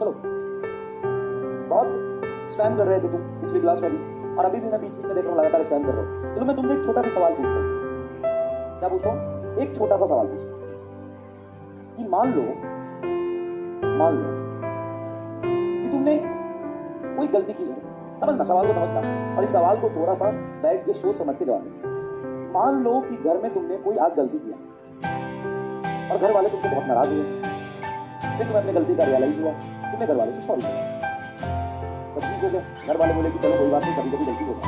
चलो, बहुत स्पैम कर रहे थे तुम पिछली क्लास में भी, और अभी भी मैं बीच बीच में देख रहा हूँ लगातार स्पैम कर रहा हूँ। चलो मैं तुमसे एक छोटा सा सवाल पूछता हूँ। क्या पूछता हूँ? एक छोटा सा सवाल पूछता हूँ कि मान लो कि तुमने कोई गलती की है। समझना, सवाल को समझना, और इस सवाल को थोड़ा सा बैठ के सोच समझ के जवाब देना। मान लो कि घर में तुमने कोई आज गलती किया और घर वाले तुमसे बहुत नाराज हुए, फिर तुम्हें अपनी गलती का रियलाइज हुआ, तुमने घर वालों से सॉरी किया, सब ठीक हो गया। घर वाले बोले कि चलो कोई बात नहीं, कभी कभी गलती हो जाए।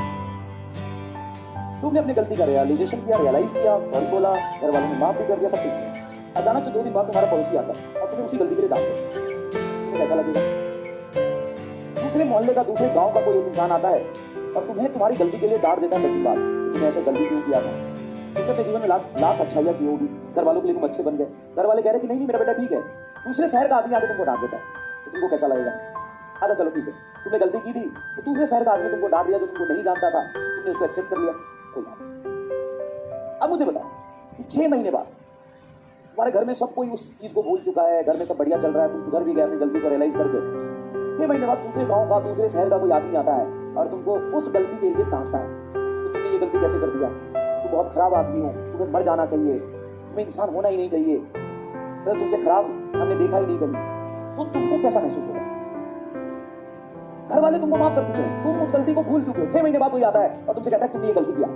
तुमने अपनी गलती का रियलाइजेशन किया, रियलाइज किया, सॉरी बोला, घर वालों ने माफ भी कर दिया, सब ठीक किया। अचानक से 2 दिन बाद तुम्हारा पड़ोसी आता है और तुम्हें उसी गलती के लिए डांट देता है, तुम्हें कैसा लगेगा? दूसरे मोहल्ले का, दूसरे गांव का कोई एक इंसान आता है और तुम्हें तुम्हारी गलती के लिए डांट देता है 10 दिन बाद, तुमने ऐसे गलती क्यों किया था? तुमने अपने जीवन में लाख अच्छाइयाँ की होगी, घर वालों के लिए तुम अच्छे बन गए, घर वाले कह रहे कि नहीं मेरा बेटा ठीक है। दूसरे शहर का आदमी आके तुमको डांट देता है, तो तुमको कैसा लगेगा? अच्छा चलो ठीक है, तुमने गलती की थी, तो दूसरे शहर का आदमी तुमको डांट दिया, जो तुमको नहीं जानता था, तुमने उसको एक्सेप्ट कर लिया, कोई बात नहीं। अब मुझे बताओ कि 6 महीने बाद तुम्हारे घर में सब कोई उस चीज को भूल चुका है, घर में सब बढ़िया चल रहा है, तुम सुधर भी गए अपनी गलती को रियलाइज करके। 6 महीने बाद दूसरे गांव का, दूसरे शहर का कोई आदमी आता है और तुमको उस गलती के लिए डांटता है, तो तुमने ये गलती कैसे कर दिया, तुम बहुत खराब आदमी हो, तुम्हें मर जाना चाहिए, तुम्हें इंसान होना ही नहीं चाहिए, तो तुमसे खराब हमने देखा ही नहीं कभी, तो तुमको कैसा महसूस होगा? घर वाले तुमको माफ कर चुके हैं, तुम उस गलती को भूल चुके हो। 6 महीने बाद कोई आता है और तुमसे कहता है तुमने ये गलती किया।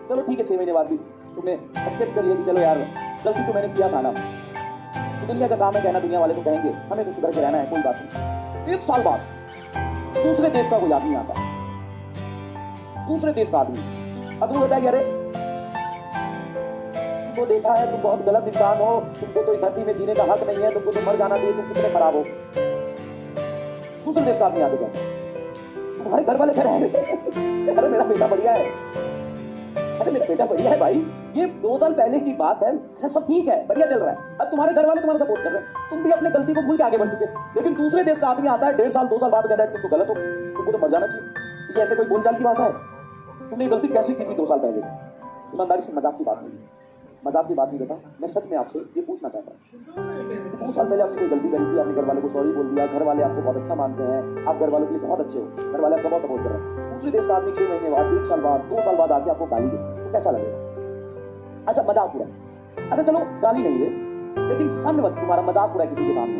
चलो ठीक है, 6 महीने बाद भी तुमने एक्सेप्ट कर लिया कि चलो यार गलती तो मैंने किया था ना, तो दुनिया का काम है कहना, दुनिया वाले को कहेंगे, हमें तो सुधर के रहना है, कोई बात नहीं। 1 साल बाद दूसरे देश का कोई आदमी आता है, दूसरे देश का आदमी, अब वो बताया अरे तुमको देखा है, तुम बहुत गलत इंसान हो, तुमको तो इस धरती में जीने का हक नहीं है, तुमको तो मर जाना चाहिए, तुम कितने खराब हो। दूसरे देश का आदमी आगे कहता है, तुम्हारे घर वाले कह रहे हैं अरे मेरा बेटा बढ़िया है, अरे मेरा बेटा बढ़िया है भाई, ये 2 साल पहले की बात है, सब ठीक है, बढ़िया चल रहा है। अब तुम्हारे घर वाले तुम्हारा सपोर्ट कर रहे हैं, तुम भी अपने गलती को भूल के आगे बढ़ चुके। लेकिन दूसरे देश का आदमी आता है 1.5 साल 2 साल बाद कहता है तुम तो गलत हो, तुमको तो मर जाना चाहिए। ये ऐसे कोई बोलचाल की भाषा है? तुमने ये गलती कैसे की थी 2 साल पहले? ईमानदारी से, मजाक की बात नहीं, मजाक की बात नहीं करता मैं, सच में आपसे ये पूछना चाहता हूँ। 2 साल पहले आपने कोई गलती करी थी, आपने घर वाले को सॉरी बोल दिया, घर वाले आपको बहुत अच्छा मानते हैं, आप घर वालों के लिए बहुत अच्छे हो, घर वाले आपका बहुत सपोर्ट कर रहे हैं। दूसरे देश का आदमी 6 महीने बाद, 1 साल बाद, 2 साल बाद आके आपको गाली दे, तो कैसा लगेगा? अच्छा मजाक उड़ा, अच्छा चलो गाली नहीं दे, लेकिन सामने मत, तुम्हारा मजाक उड़ा किसी के सामने,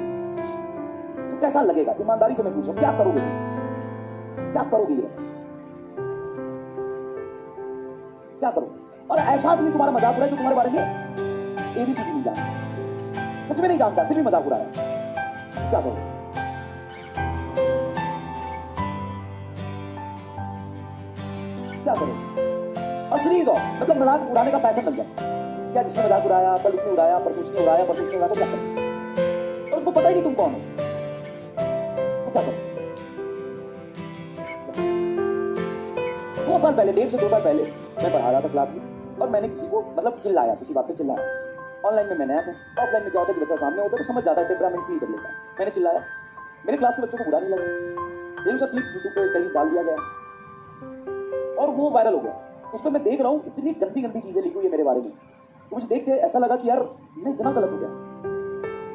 तो कैसा लगेगा? ईमानदारी से मैं पूछूं, क्या करोगे? क्या करोगे? क्या करोगे? और ऐसा आदमी तुम्हारा मजाक उड़ाए जो तुम्हारे बारे में ABCD नहीं जानता, सच में नहीं जानता, फिर भी मजाक उड़ा रहा है, क्या करोगे? क्या करोगे? और सीरीज और मतलब मजाक उड़ाने का पैसा लग जाए क्या? जिसने मजाक उड़ाया, कल उसने उड़ाया, परसों उसने उड़ाया, परसों उसने उड़ाया, तो क्या करोगे? और उसको पता ही नहीं तुम कौन हो, तो क्या करोगे? 2 साल पहले, 1.5 से 2 साल पहले मैं पढ़ा रहा था क्लास में, और मैंने किसी को मतलब चिल्लाया, किसी बात पे चिल्लाया। ऑनलाइन में मैं नया था, ऑफलाइन में क्या होता है कि बच्चा सामने होता है तो समझ जाता है, टेम्परामेंट फील कर लेता है। मैंने चिल्लाया, मेरे क्लास के बच्चों को बुरा नहीं लगा, एक उसका क्लिप यूट्यूब पे कहीं डाल दिया गया और वो वायरल हो गया। उस पर मैं देख रहा हूँ इतनी गंदी गंदी चीजें लिखी हुई है मेरे बारे में, तो मुझे देख के ऐसा लगा कि यार मैं इतना गलत हो गया।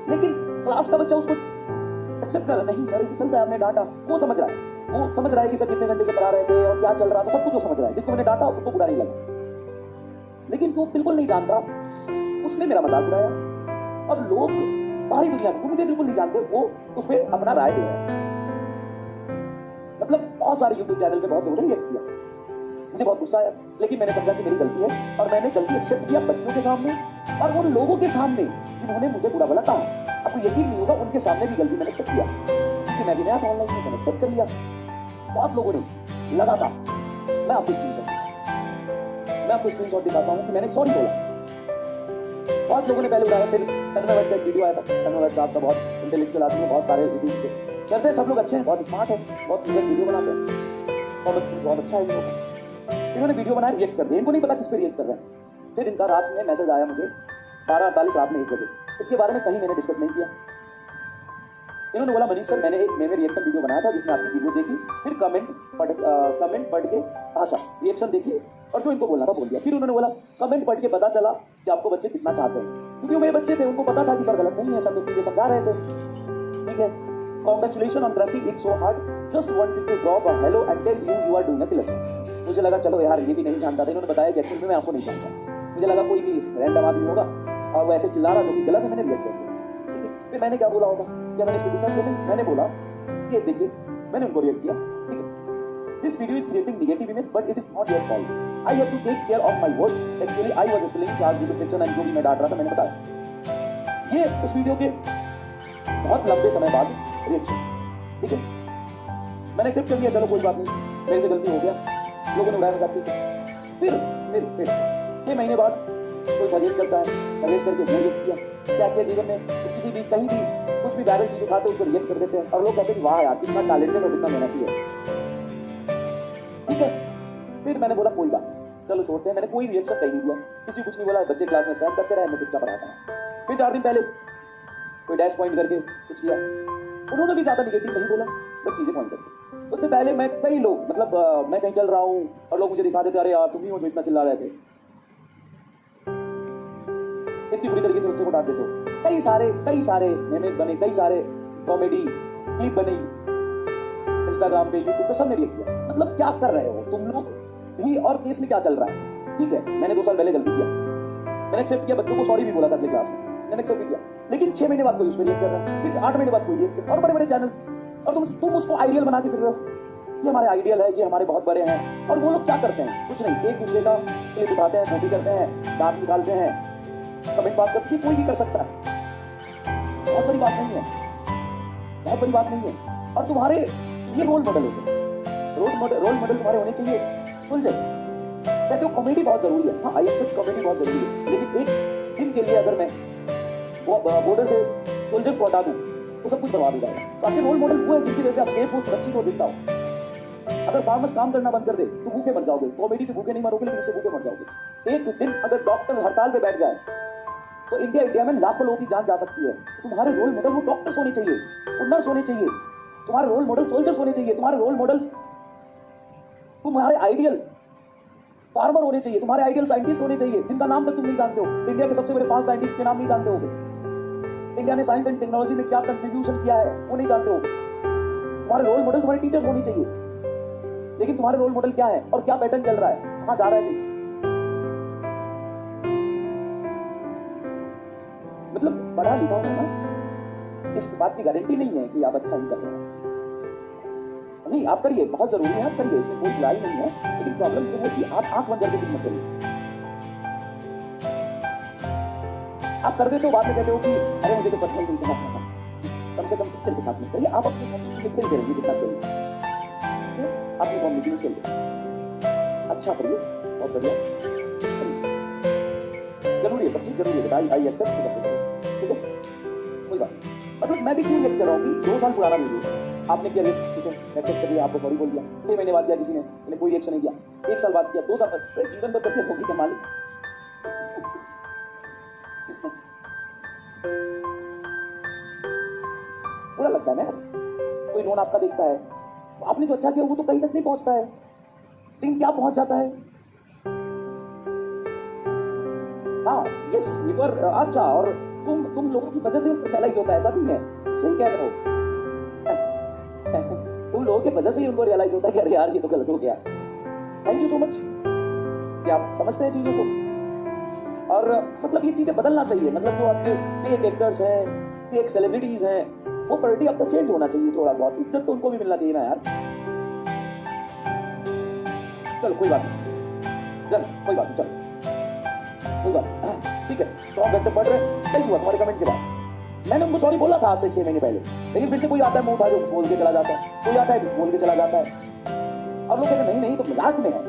लेकिन क्लास का बच्चा उसको एक्सेप्ट कर रहा, नहीं सर ये चलता है, हमने डांटा, वो समझ रहा है, वो समझ रहा है कि सर कितने घंटे से पढ़ा रहे थे और क्या चल रहा था, सब कुछ वो समझ रहा है। जिसको मैंने डांटा उसको बुरा नहीं लगा, लेकिन वो बिल्कुल नहीं जानता, उसने मेरा मजाक उड़ाया। और लोग बाहरी दुनिया में मुझे बिल्कुल नहीं जानते, वो उस पर अपना राय दे रहे हैं। मतलब बहुत सारे यूट्यूब चैनल पे बहुत लोगों ने रिएक्ट किया, मुझे बहुत गुस्सा आया, लेकिन मैंने समझा कि मेरी गलती है और मैंने गलती एक्सेप्ट किया बच्चों के सामने और उन लोगों के सामने जिन्होंने मुझे बुरा भला कहा। आपको यकीन नहीं होगा, उनके सामने भी गलती मैंने एक्सेप्ट किया, क्योंकि मैं भी नया था ऑनलाइन में, मैंने एक्सेप्ट कर लिया। बहुत लोगों ने लगा था, मैं आपको स्क्रीनशॉट दिखाता हूँ कि मैंने सॉरी बोला। बहुत लोगों ने पहले उड़ाया, फिर तन्मय वैद्य का वीडियो आया था, तन्मय वैद्य साहब का बहुत इंटेलेक्चुअल आदमी है, बहुत सारे वीडियो करते हैं, सब लोग अच्छे हैं, बहुत स्मार्ट है, बहुत वीडियो बनाते हैं, बहुत अच्छा है इन्होंने वीडियो बनाया, रिएक्ट कर दिया, इनको नहीं पता किस पे रिएक्ट कर रहे हैं। फिर इनका रात में मैसेज आया मुझे 12:48 रात में 1 बजे, इसके बारे में कहीं मैंने डिस्कस नहीं किया। इन्होंने बोला मनीष सर मैंने एक रिएक्शन वीडियो बनाया था जिसमें आपकी वीडियो देखी, फिर कमेंट पढ़ के अच्छा रिएक्शन देखी और जो इनको बोलना था बोल दिया। फिर उन्होंने बोला कमेंट पढ़ के पता चला कि आपको बच्चे कितना चाहते हैं, क्योंकि वो मेरे बच्चे थे, उनको पता था कि सर गलत नहीं है, सब लोग चीजें समझा रहे थे, ठीक है। Congratulation on dressing it so hard, just wanted to drop a hello and tell you are doing a killer. मुझे लगा चलो यार ये भी नहीं जानता था, इन्होंने बताया कि एक्चुअली मैं आपको नहीं जानता, मुझे लगा कोई भी रैंडम आदमी होगा और वो ऐसे चिल्ला रहा जो कि गलत है, मैंने रिएक्ट कर दिया। ठीक है, फिर मैंने क्या बोला होगा, क्या मैंने इसको पूछा, मैंने बोला कि देखिए मैंने उनको रिएक्ट किया, ठीक है, this video is creating negative image but it is not your fault, I have to take care of my words, actually I was explaining आज वीडियो पिक्चर एंड जो भी मैं डांट रहा था मैंने बताया। ये उस वीडियो के बहुत लंबे समय बाद रिएक्शन, ठीक है, मैंने एक्सेप्ट कर लिया, चलो कोई बात नहीं, मेरे से गलती हो गया, लोगों ने उड़ाया मजाक, ठीक है। फिर 6 महीने बाद कोई सजेस्ट करता है, सजेस्ट करके वो रिएक्ट किया, क्या किया जीवन में, तो किसी भी कहीं भी कुछ भी वायरल चीज उठाते उसको रिएक्ट कर देते हैं और लोग कहते हैं वाह यार कितना टैलेंटेड और कितना मेहनती है, ठीक है। फिर मैंने बोला कोई बात चलो छोड़ते हैं, मैंने कोई रिएक्शन कहीं नहीं दिया, किसी कुछ नहीं बोला, बच्चे क्लास में स्टैंड करते रहे, मैं चुपचाप पढ़ाता हूँ। फिर 4 दिन पहले कोई डैश पॉइंट करके कुछ किया, उन्होंने भी ज्यादा निगेटिव नहीं बोला, बस चीजें पॉइंट करके। उससे पहले मैं कई लोग मतलब मैं कहीं चल रहा हूँ और लोग मुझे दिखा देते अरे यार तुम ही हो जो इतना चिल्ला रहे थे, इतनी बुरी तरीके से बच्चों को डांट देते हो। कई सारे मेमेज बने, कई सारे कॉमेडी क्लिप बने इंस्टाग्राम पे, यूट्यूब पे, सबने रिएक्ट किया। मतलब क्या कर रहे हो तुम लोग भी, और केस में क्या चल रहा है, ठीक है। मैंने 2 साल पहले गलती किया, मैंने एक्सेप्ट किया, बच्चों को सॉरी भी बोला था अगले क्लास में, मैंने एक्सेप्ट किया, लेकिन 6 महीने बाद कोई उस पर रिएक्ट कर रहा है, फिर 8 महीने बाद कोई रिएक्ट कर, और बड़े बड़े चैनल्स, और तुम उसको आइडियल बना के फिर रहे हो, ये हमारे आइडियल है, ये हमारे बहुत बड़े हैं। और वो लोग क्या करते हैं, कुछ नहीं, एक दूसरे का क्लिप उठाते हैं, कॉपी करते हैं, दांत निकालते हैं, कमेंट पास करते हैं, कोई भी कर सकता है, बहुत बड़ी बात नहीं है, बहुत बड़ी बात नहीं है। और तुम्हारे ये रोल मॉडल होते हैं, रोल मॉडल तुम्हारे होने चाहिए सोल्जर्स। कहते हो कॉमेडी बहुत जरूरी है, हाँ आई एक्सेप्ट कॉमेडी बहुत जरूरी है, लेकिन एक दिन के लिए अगर मैं बॉर्डर से सोल्जर्स को हटा दूं तो सब कुछ बर्बाद हो जाएगा। तो आपके रोल मॉडल वो है जिनकी वजह से आप सेफ हो, सुरक्षित हो, दिखता हो। अगर फार्मर्स काम करना बंद कर दे तो भूखे मर जाओगे, कॉमेडी से भूखे नहीं मरोगे लेकिन उससे भूखे मर जाओगे। एक दिन अगर डॉक्टर हड़ताल पे बैठ जाए तो इंडिया में लाखों लोगों की जान जा सकती है। तुम्हारे रोल मॉडल वो डॉक्टर्स होने चाहिए, वो नर्स होने चाहिए, तुम्हारे रोल मॉडल सोल्जर्स होने चाहिए, तुम्हारे रोल मॉडल्स, तुम्हारे आइडियल फार्मर होने चाहिए, तुम्हारे आइडियल साइंटिस्ट होने चाहिए जिनका नाम तक तुम नहीं जानते हो। इंडिया के सबसे बड़े 5 साइंटिस्ट के नाम नहीं जानते होगे, इंडिया ने साइंस एंड टेक्नोलॉजी में क्या कंट्रीब्यूशन किया है वो नहीं जानते हो। तुम्हारे रोल मॉडल तुम्हारे टीचर्स होनी चाहिए, लेकिन तुम्हारे रोल मॉडल क्या है और क्या पैटर्न चल रहा है, कहां जा रहा है देश। मतलब पढ़ा लिखा होना ना, इस बात की गारंटी नहीं है कि आप अच्छा ही कर रहे हैं। नहीं, आप करिए, बहुत जरूरी है, आप करिए, इसमें कोई बुराई नहीं है, लेकिन प्रॉब्लम ये है कि आप आंख बंद करके कुछ मत करिए। आप कर देते हो, बाद में कहते हो कि अरे मुझे तो पता नहीं था, कम से कम पिक्चर के साथ में करिए। आप अपनी कॉम्पिटिशन में खेल करेंगे कितना करिए, अपनी कॉम्पिटिशन में खेल अच्छा करिए, बहुत बढ़िया, जरूरी है, सब चीज जरूरी है, आई एक्सेप्ट सब कुछ, ठीक है, कोई बात नहीं। मतलब मैं भी क्यों रिएक्ट कर रहा हूँ कि 2 साल पुराना वीडियो आपने किया, ठीक है, एक्सेप्ट कर दिया, आपको सॉरी बोल दिया, 6 महीने बाद किया किसी ने कोई रिएक्शन नहीं किया, 1 साल बाद किया, 2 साल बाद, जीवन भर करके होगी क्या मालिक। बुरा लगता है ना, कोई नोन आपका देखता है, आपने जो अच्छा किया वो तो कहीं तक नहीं पहुंचता है, लेकिन क्या पहुंच जाता है। हाँ यस, लीवर अच्छा, और तुम लोगों की वजह से रियलाइज होता है, ऐसा नहीं है, सही कह रहे हो, तुम लोगों की वजह से ही उनको रियलाइज होता है कि अरे यार ये तो गलत हो गया। थैंक यू सो मच कि आप समझते हैं चीजों को। और मतलब ये चीजें बदलना चाहिए, मतलब जो आपके फेक एक्टर्स हैं, फेक सेलिब्रिटीज हैं, वो पर्टी आपका चेंज होना चाहिए, थोड़ा बहुत इज्जत तो उनको भी मिलना चाहिए ना यार। चलो कोई बात नहीं, चल कोई बात नहीं, चलो कोई बात, ठीक है। तो आप व्यक्त पढ़ रहे, कैसे हुआ तुम्हारे कमेंट के बाद, मैंने उनको सॉरी बोला था आज से 6 महीने पहले, लेकिन फिर से कोई आता है मुंह उठा के बोल के चला जाता है, कोई आता है बोल के चला जाता है, और लोग कहते नहीं नहीं तो मजाक में है।